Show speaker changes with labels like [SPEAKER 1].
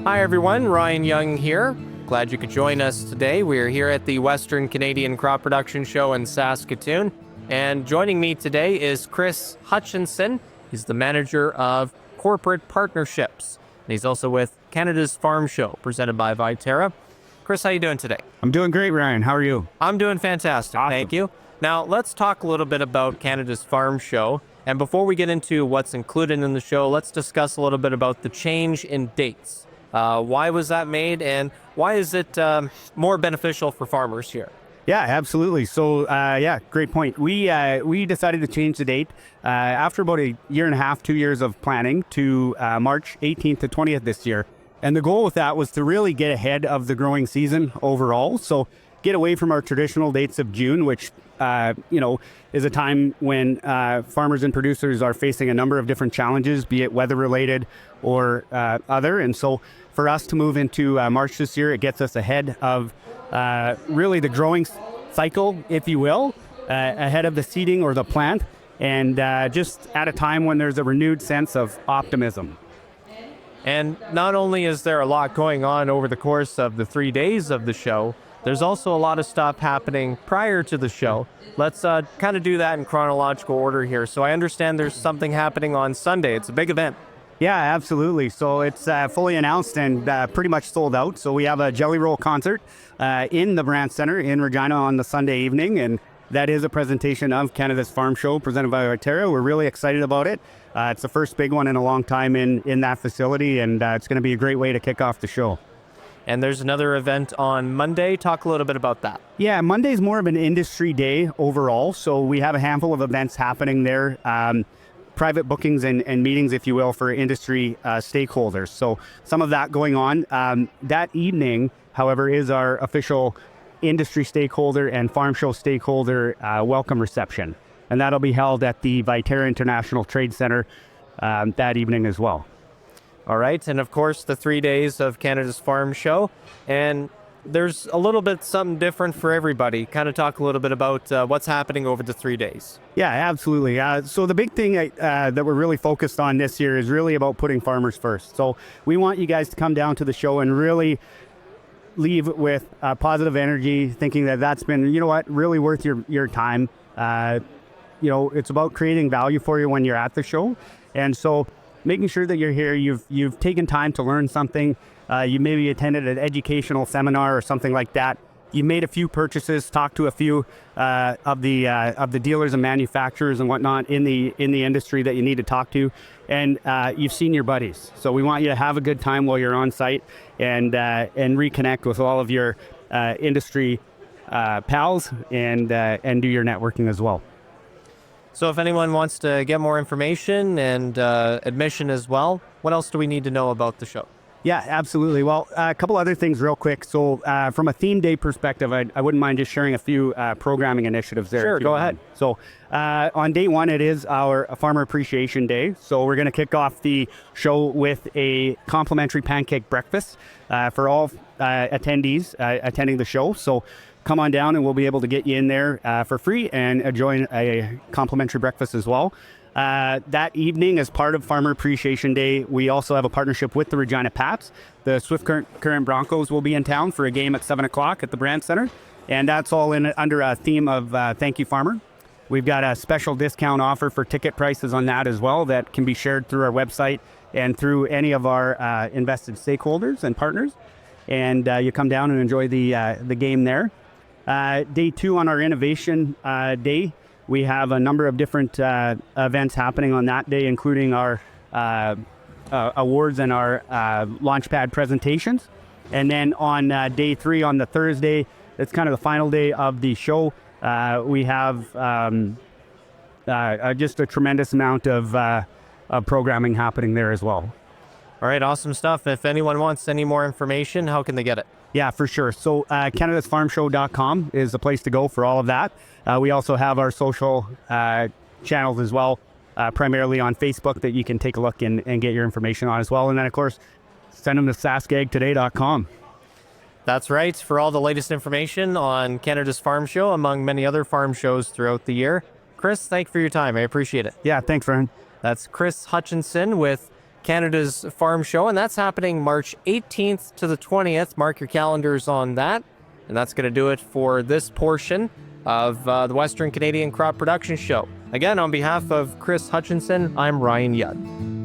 [SPEAKER 1] Hi everyone, Ryan Young here. Glad you could join us today. We're here at the Western Canadian Crop Production Show in Saskatoon. And joining me today is Chris Hutchinson. He's the manager of corporate partnerships. And he's also with Canada's Farm Show, presented by Viterra. Chris, how you doing today?
[SPEAKER 2] I'm doing great, Ryan. How are you?
[SPEAKER 1] I'm doing fantastic,
[SPEAKER 2] Awesome.
[SPEAKER 1] Thank you. Now, let's talk a little bit about Canada's Farm Show. And before we get into what's included in the show, let's discuss a little bit about the change in dates. Why was that made, and why is it more beneficial for farmers here?
[SPEAKER 2] Yeah, absolutely. So, great point. We decided to change the date after about a year and a half, 2 years of planning to March 18th to 20th this year. And the goal with that was to really get ahead of the growing season overall. So get away from our traditional dates of June, which, is a time when farmers and producers are facing a number of different challenges, be it weather-related or other. And so for us to move into March this year, it gets us ahead of really the growing cycle, if you will, ahead of the seeding or the plant, and just at a time when there's a renewed sense of optimism.
[SPEAKER 1] And not only is there a lot going on over the course of the 3 days of the show, there's also a lot of stuff happening prior to the show. Let's kind of do that in chronological order here. So I understand there's something happening on Sunday. It's a big event.
[SPEAKER 2] Yeah, absolutely. So it's fully announced and pretty much sold out. So we have a Jelly Roll concert in the Brant Center in Regina on the Sunday evening, and that is a presentation of Canada's Farm Show presented by Viterra. We're really excited about it. It's the first big one in a long time in that facility, and it's going to be a great way to kick off the show.
[SPEAKER 1] And there's another event on Monday. Talk a little bit about that.
[SPEAKER 2] Yeah, Monday's more of an industry day overall. So we have a handful of events happening there. Private bookings and meetings, if you will, for industry stakeholders. So some of that going on. That evening, however, is our official industry stakeholder and farm show stakeholder welcome reception. And that'll be held at the Viterra International Trade Center that evening as well.
[SPEAKER 1] All right. And of course, the 3 days of Canada's Farm Show. And there's a little bit something different for everybody. Kind of talk a little bit about what's happening over the 3 days.
[SPEAKER 2] Yeah, absolutely. So the big thing that we're really focused on this year is really about putting farmers first. So we want you guys to come down to the show and really leave with positive energy, thinking that that's been, really worth your time. It's about creating value for you when you're at the show. And so making sure that you're here, you've taken time to learn something. You maybe attended an educational seminar or something like that. You made a few purchases, talked to a few of the dealers and manufacturers and whatnot in the industry that you need to talk to, and you've seen your buddies. So we want you to have a good time while you're on site and reconnect with all of your industry pals and do your networking as well.
[SPEAKER 1] So if anyone wants to get more information and admission as well, what else do we need to know about the show?
[SPEAKER 2] Yeah, absolutely. Well, a couple other things real quick. So from a theme day perspective, I wouldn't mind just sharing a few programming initiatives there.
[SPEAKER 1] Sure, go ahead.
[SPEAKER 2] So on day one, it is our Farmer Appreciation Day. So we're going to kick off the show with a complimentary pancake breakfast for all attendees attending the show. So come on down and we'll be able to get you in there for free and enjoy a complimentary breakfast as well. That evening, as part of Farmer Appreciation Day, we also have a partnership with the Regina Pats. The Swift Current Broncos will be in town for a game at 7 o'clock at the Brant Center. And that's all under a theme of Thank You Farmer. We've got a special discount offer for ticket prices on that as well that can be shared through our website and through any of our invested stakeholders and partners. And you come down and enjoy the game there. Day two on our Innovation Day, we have a number of different events happening on that day, including our awards and our Launchpad presentations. And then on day three, on the Thursday, it's kind of the final day of the show. We have just a tremendous amount of programming happening there as well.
[SPEAKER 1] All right, awesome stuff. If anyone wants any more information, how can they get it?
[SPEAKER 2] Yeah, for sure. So canadasfarmshow.com is the place to go for all of that. We also have our social channels as well, primarily on Facebook, that you can take a look and get your information on as well. And then, of course, send them to saskagtoday.com.
[SPEAKER 1] That's right. For all the latest information on Canada's Farm Show, among many other farm shows throughout the year. Chris, thank you for your time. I appreciate it.
[SPEAKER 2] Yeah, thanks, Ryan.
[SPEAKER 1] That's Chris Hutchinson with Canada's Farm Show, and that's happening March 18th to the 20th. Mark your calendars on that. And that's going to do it for this portion of the Western Canadian Crop Production Show. Again, on behalf of Chris Hutchinson, I'm Ryan Yudd.